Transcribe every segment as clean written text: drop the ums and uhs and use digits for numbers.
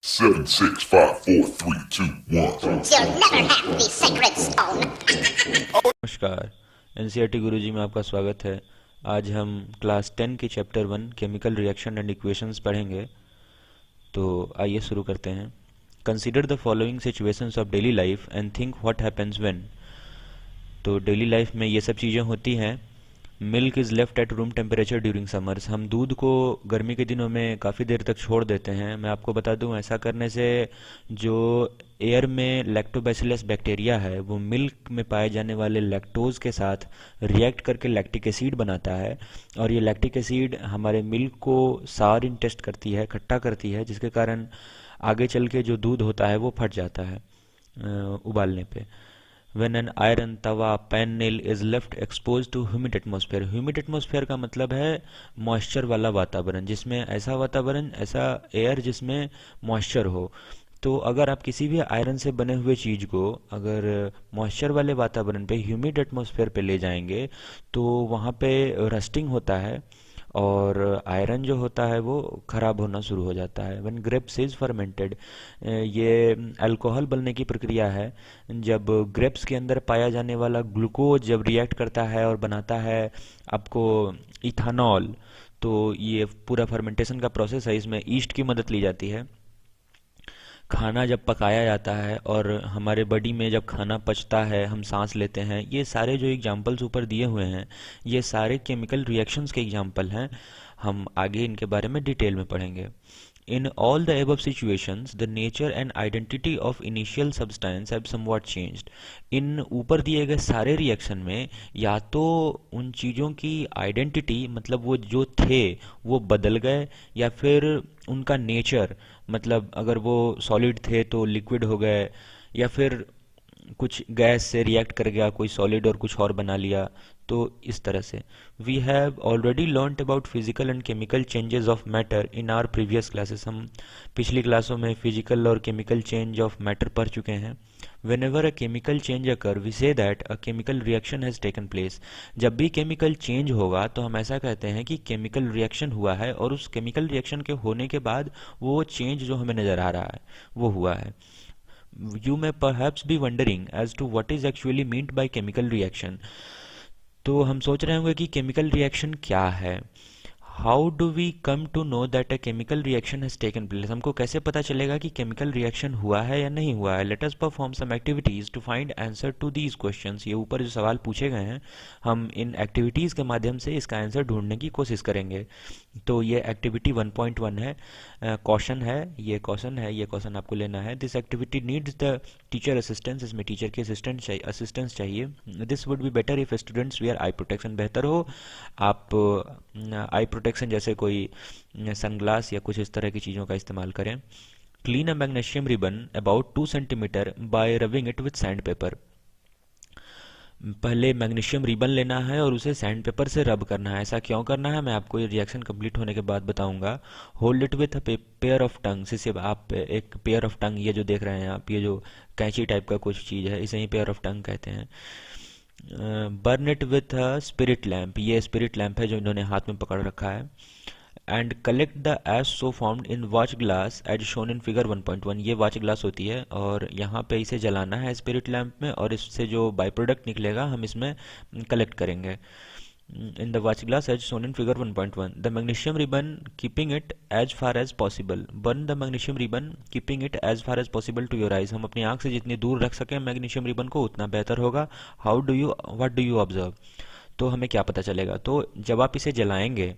Seven, six, five, four, three, two, one. You'll never have the sacred stone. नमस्कार। NCERT गुरुजी में आपका स्वागत है। आज हम क्लास 10 के chapter 1 chemical reaction and equations पढ़ेंगे। तो आइए शुरू करते हैं। Consider the following situations of daily life and think what happens when. तो डेली लाइफ में ये सब चीज़ें होती हैं। Milk is left at room temperature during summers. हम दूध को गर्मी के दिनों में काफ़ी देर तक छोड़ देते हैं। मैं आपको बता दूं, ऐसा करने से जो एयर में लैक्टोबैसिलस बैक्टीरिया है वो मिल्क में पाए जाने वाले लैक्टोज के साथ रिएक्ट करके लैक्टिक एसिड बनाता है, और ये लैक्टिक एसिड हमारे मिल्क को सार इंटेस्ट करती है, खट्टा करती है, जिसके कारण आगे चल के जो दूध होता है वो फट जाता है उबालने पे। When an iron Tawa pan nail is left exposed to humid atmosphere। humid atmosphere का मतलब है मॉइस्चर वाला वातावरण, जिसमें ऐसा वातावरण, ऐसा एयर जिसमें मॉइस्चर हो। तो अगर आप किसी भी आयरन से बने हुए चीज़ को अगर मॉइस्चर वाले वातावरण पे, ह्यूमिड एटमॉस्फेयर पे ले जाएंगे तो वहाँ पे रस्टिंग होता है और आयरन जो होता है वो ख़राब होना शुरू हो जाता है। व्हेन ग्रेप्स इज़ फर्मेंटेड, ये अल्कोहल बनने की प्रक्रिया है। जब ग्रेप्स के अंदर पाया जाने वाला ग्लूकोज जब रिएक्ट करता है और बनाता है आपको इथानॉल, तो ये पूरा फर्मेंटेशन का प्रोसेस है। इसमें ईस्ट की मदद ली जाती है। खाना जब पकाया जाता है और हमारे बॉडी में जब खाना पचता है, हम सांस लेते हैं, ये सारे जो एग्जाम्पल्स ऊपर दिए हुए हैं ये सारे केमिकल रिएक्शंस के एग्जाम्पल हैं। हम आगे इनके बारे में डिटेल में पढ़ेंगे। In all the above situations, the nature and identity of initial substance have somewhat changed। इन ऊपर दिए गए सारे रिएक्शन में या तो उन चीज़ों की आइडेंटिटी, मतलब वो जो थे वो बदल गए, या फिर उनका नेचर, मतलब अगर वो सॉलिड थे तो लिक्विड हो गए, या फिर कुछ गैस से रिएक्ट कर गया कोई सॉलिड और कुछ और बना लिया। तो इस तरह से we have already learned about physical and chemical changes of matter in our previous classes. हम पिछली क्लासों में फिजिकल और केमिकल चेंज ऑफ मैटर पढ़ चुके हैं। whenever a chemical change occur we say that a chemical reaction has taken place। जब भी केमिकल चेंज होगा तो हम ऐसा कहते हैं कि केमिकल रिएक्शन हुआ है, और उस केमिकल रिएक्शन के होने के बाद वो चेंज जो हमें नज़र आ रहा है वो हुआ है। You may perhaps be wondering as to what is actually meant by chemical reaction। तो हम सोच रहे होंगे कि केमिकल रिएक्शन क्या है। How do we come to know that a chemical reaction has taken place. हमको कैसे पता चलेगा कि केमिकल रिएक्शन हुआ है या नहीं हुआ है। Let us perform some activities to find answer to these questions. ये ऊपर जो सवाल पूछे गए हैं, हम इन एक्टिविटीज के माध्यम से इसका आंसर ढूंढने की कोशिश करेंगे। तो ये एक्टिविटी 1.1 है, क्वेश्चन है, ये क्वेश्चन है, ये क्वेश्चन आपको लेना है। This activity needs the teacher assistance. इसमें टीचर की असिस्टेंस चाहिए। This would be better if students wear eye protection. बेहतर हो आप आई प्रोटेक्शन जैसे कोई सनग्लास या कुछ इस तरह की चीज़ों का इस्तेमाल करें। Clean a magnesium ribbon about 2 centimetre bye rubbing it with sand paper. पहले मैग्नीशियम रिबन लेना है और उसे सैंड पेपर से रब करना है। ऐसा क्यों करना है मैं आपको ये रिएक्शन कंप्लीट होने के बाद बताऊंगा। Hold it with a pair of tongues. इसे आप एक पेयर ऑफ टंग, ये जो देख रहे हैं आप, ये जो कैंची टाइप का कुछ चीज़ है, इसे ही पेयर ऑफ टंग कहते हैं। Burn it with a spirit lamp. ये स्पिरिट लैम्प है जो इन्होंने हाथ में पकड़ रखा है। And collect the ash so formed in watch glass as shown in figure 1.1। ये वॉच ग्लास होती है और यहाँ पे इसे जलाना है स्पिरिट लैम्प में, और इससे जो बाई प्रोडक्ट निकलेगा हम इसमें कलेक्ट करेंगे। In the watch glass as shown in figure 1.1 the magnesium ribbon keeping it as far as possible. Burn the magnesium ribbon keeping it as far as possible to your eyes. हम अपनी आंख से जितनी दूर रख सकें magnesium ribbon को उतना बेहतर होगा। How do you what do you observe. तो हमें क्या पता चलेगा, तो जब आप इसे जलाएंगे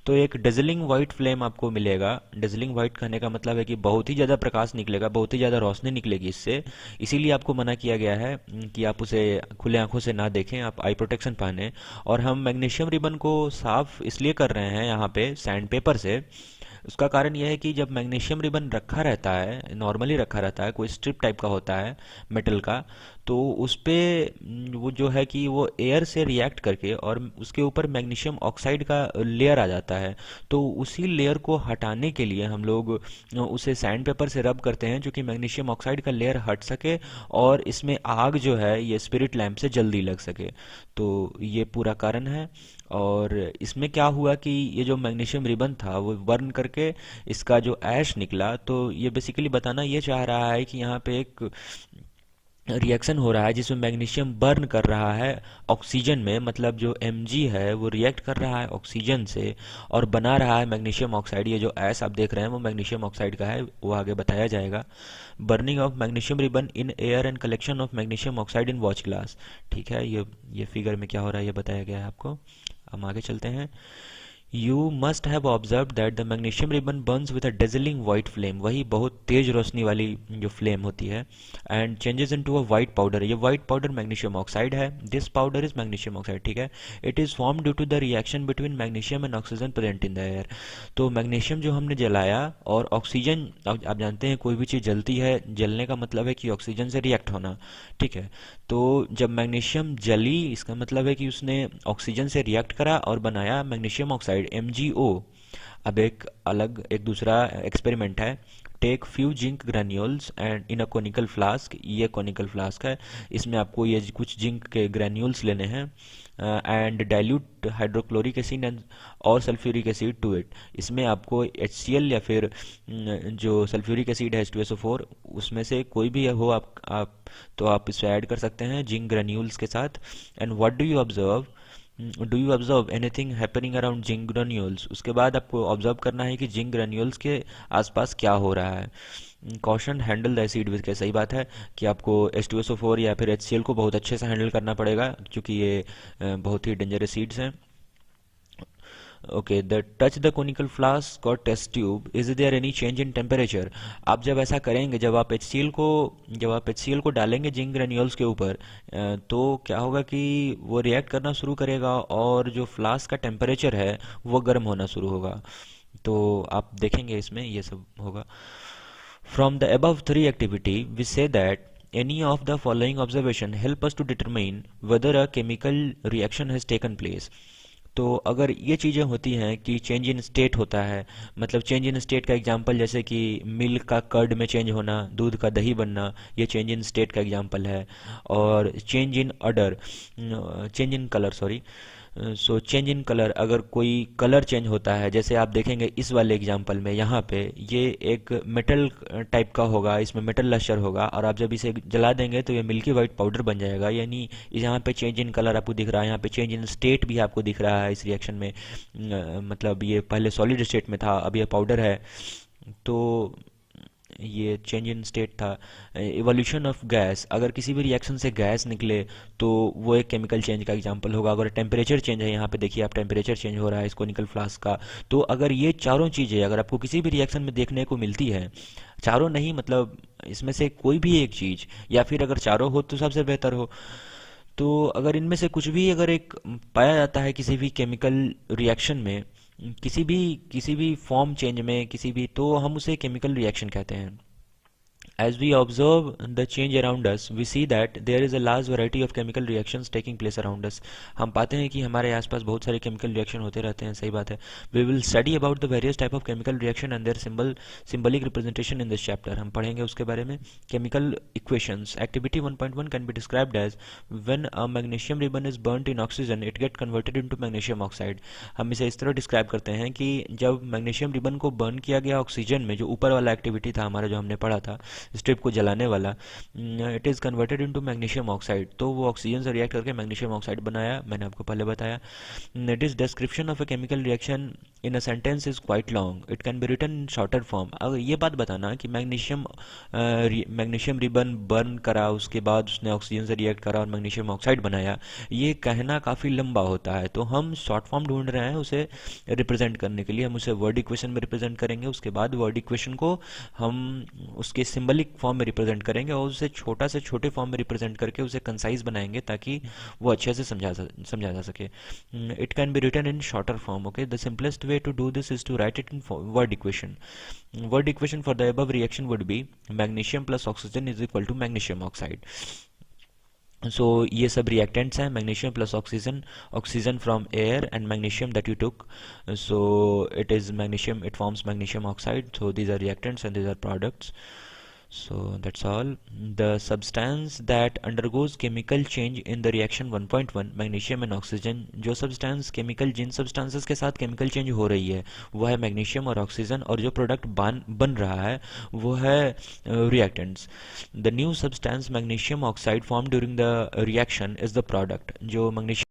तो एक डजलिंग वाइट फ्लेम आपको मिलेगा। डजलिंग वाइट कहने का मतलब है कि बहुत ही ज़्यादा प्रकाश निकलेगा, बहुत ही ज़्यादा रोशनी निकलेगी इससे। इसीलिए आपको मना किया गया है कि आप उसे खुले आंखों से ना देखें, आप आई प्रोटेक्शन पहने। और हम मैग्नीशियम रिबन को साफ इसलिए कर रहे हैं यहाँ पे सैंड पेपर से। उसका कारण यह है कि जब मैग्नीशियम रिबन रखा रहता है, नॉर्मली रखा रहता है, कोई स्ट्रिप टाइप का होता है मेटल का, तो उस पे वो जो है कि वो एयर से रिएक्ट करके और उसके ऊपर मैग्नीशियम ऑक्साइड का लेयर आ जाता है। तो उसी लेयर को हटाने के लिए हम लोग उसे सैंड पेपर से रब करते हैं, जो कि मैग्नीशियम ऑक्साइड का लेयर हट सके और इसमें आग जो है ये स्पिरिट लैम्प से जल्दी लग सके। तो ये पूरा कारण है। और इसमें क्या हुआ कि ये जो मैग्नीशियम रिबन था वो बर्न करके इसका जो ऐश निकला, तो ये बेसिकली बताना ये चाह रहा है कि यहाँ पे एक रिएक्शन हो रहा है जिसमें मैग्नीशियम बर्न कर रहा है ऑक्सीजन में, मतलब जो Mg है वो रिएक्ट कर रहा है ऑक्सीजन से और बना रहा है मैग्नीशियम ऑक्साइड। ये जो ऐश आप देख रहे हैं वो मैग्नीशियम ऑक्साइड का है, वो आगे बताया जाएगा। Burning of magnesium ribbon in air and collection of magnesium oxide in watch glass. ठीक है, ये फिगर में क्या हो रहा है ये बताया गया है आपको। हम आगे चलते हैं। You must have observed that the magnesium ribbon burns with a dazzling white flame, वही बहुत तेज रोशनी वाली जो फ्लेम होती है, and changes into a white powder। ये white powder magnesium oxide है। This powder is magnesium oxide, ठीक है। It is formed due to the reaction between magnesium and oxygen present in the air। तो magnesium जो हमने जलाया और oxygen, आप जानते हैं कोई भी चीज़ जलती है, जलने का मतलब है कि ऑक्सीजन से रिएक्ट होना, ठीक है। तो जब मैग्नीशियम जली इसका मतलब है कि उसने ऑक्सीजन से रिएक्ट करा और बनाया मैग्नीशियम ऑक्साइड MgO। अब एक दूसरा एक्सपेरिमेंट है। Take few zinc granules and in a conical flask, ये कोनिकल फ्लास्क है, इसमें आपको ये कुछ जिंक के ग्रैन्यूल्स लेने हैं and dilute hydrochloric acid and और सल्फ्यूरिक एसिड टू इट। इसमें आपको HCl या फिर जो सल्फ्यूरिक एसिड है H2SO4 उसमें से कोई भी हो आप तो आप इसे ऐड कर सकते हैं जिंक ग्रैन्यूल्स के साथ। And what do you observe anything happening around zinc granules. उसके बाद आपको ऑब्जर्व करना है कि जिंक ग्रैन्यूल्स के आसपास क्या हो रहा है। Caution handle the acid with के, सही बात है कि आपको H2SO4 या फिर HCl को बहुत अच्छे से हैंडल करना पड़ेगा क्योंकि ये बहुत ही डेंजरस एसिड्स हैं। Okay, the touch the conical flask और test tube, is there any change in temperature. आप जब ऐसा करेंगे, जब आप HCl को डालेंगे जिंक ग्रेन्यूल्स के ऊपर, तो क्या होगा कि वो रिएक्ट करना शुरू करेगा और जो फ्लास्क का टेम्परेचर है वो गर्म होना शुरू होगा। तो आप देखेंगे इसमें ये सब होगा। From the above three activity we see that any of the following observation help us to determine whether a chemical reaction has taken place। तो अगर ये चीज़ें होती हैं कि चेंज इन स्टेट होता है, मतलब चेंज इन स्टेट का एग्जांपल जैसे कि मिल्क का कर्ड में चेंज होना, दूध का दही बनना, ये चेंज इन स्टेट का एग्जांपल है। और change in order, change in colour, sorry, so change in colour, अगर कोई कलर चेंज होता है, जैसे आप देखेंगे इस वाले एग्जांपल में यहाँ पे ये एक मेटल टाइप का होगा, इसमें मेटल लश्चर होगा और आप जब इसे जला देंगे तो ये मिल्की वाइट पाउडर बन जाएगा। यानी यहाँ पे चेंज इन कलर आपको दिख रहा है, यहाँ पे चेंज इन स्टेट भी आपको दिख रहा है इस रिएक्शन में। मतलब ये पहले सॉलिड स्टेट में था, अब ये पाउडर है, तो ये चेंज इन स्टेट था। इवोल्यूशन ऑफ गैस, अगर किसी भी रिएक्शन से गैस निकले तो वो एक केमिकल चेंज का एग्जांपल होगा। अगर टेम्परेचर चेंज है, यहाँ पे देखिए आप टेम्परेचर चेंज हो रहा है इस कोनिकल फ्लास्क का, तो अगर ये चारों चीज़ें अगर आपको किसी भी रिएक्शन में देखने को मिलती है, चारों नहीं मतलब इसमें से कोई भी एक चीज़, या फिर अगर चारों हो तो सबसे बेहतर हो, तो अगर इनमें से कुछ भी अगर एक पाया जाता है किसी भी केमिकल रिएक्शन में, किसी भी फॉर्म चेंज में किसी भी, तो हम उसे केमिकल रिएक्शन कहते हैं। As we observe the change around us, we see that there is a large variety of chemical reactions taking place around us। हम पाते हैं कि हमारे आसपास बहुत सारे chemical reaction होते रहते हैं, सही बात है। We will study about the various type of chemical reaction and their symbolic representation in this chapter। हम पढ़ेंगे उसके बारे में। Chemical equations, activity 1.1 can be described as when a magnesium ribbon is burnt in oxygen, it get converted into magnesium oxide। हम इसे इस तरह describe करते हैं कि जब मैग्नीशियम रिबन को बर्न किया गया ऑक्सीजन में, जो ऊपर वाला एक्टिविटी था हमारा जो हमने पढ़ा था स्ट्रिप को जलाने वाला, it is converted into magnesium oxide, तो वो ऑक्सीजन से रिएक्ट करके मैग्नीशियम ऑक्साइड बनाया, मैंने आपको पहले बताया। It is description of a chemical reaction in a sentence is quite long, it can be written in shorter form. अगर ये बात बताना कि मैग्नीशियम रिबन बर्न करा, उसके बाद उसने ऑक्सीजन से रिएक्ट करा और मैग्नीशियम ऑक्साइड बनाया, ये कहना काफ़ी लंबा होता है, तो हम शॉर्ट फॉर्म ढूंढ रहे हैं उसे रिप्रेजेंट करने के लिए। हम उसे वर्ड इक्वेशन में रिप्रेजेंट करेंगे, उसके बाद वर्ड इक्वेशन को हम उसके सिंबलिक फॉर्म में रिप्रेजेंट करेंगे और उसे छोटा से छोटे फॉर्म में रिप्रेजेंट करके उसे कंसाइज बनाएंगे ताकि वो अच्छे से समझा जा सके। It can be written in shorter form. Okay, the simplest way to do this is to write it in word equation. Word equation for the above reaction would be magnesium plus oxygen is equal to magnesium oxide. So ये सब reactants हैं, magnesium plus oxygen from air and magnesium that you took, so it is magnesium, it forms magnesium oxide, so these are reactants and these are products. So that's all. The substance that undergoes chemical change in the reaction 1.1 magnesium and oxygen, जो substance chemical जिन substances के साथ chemical change हो रही है वो है magnesium और oxygen, और जो product बन रहा है वो है reactants. The new substance magnesium oxide formed during the reaction is the product. जो magnesium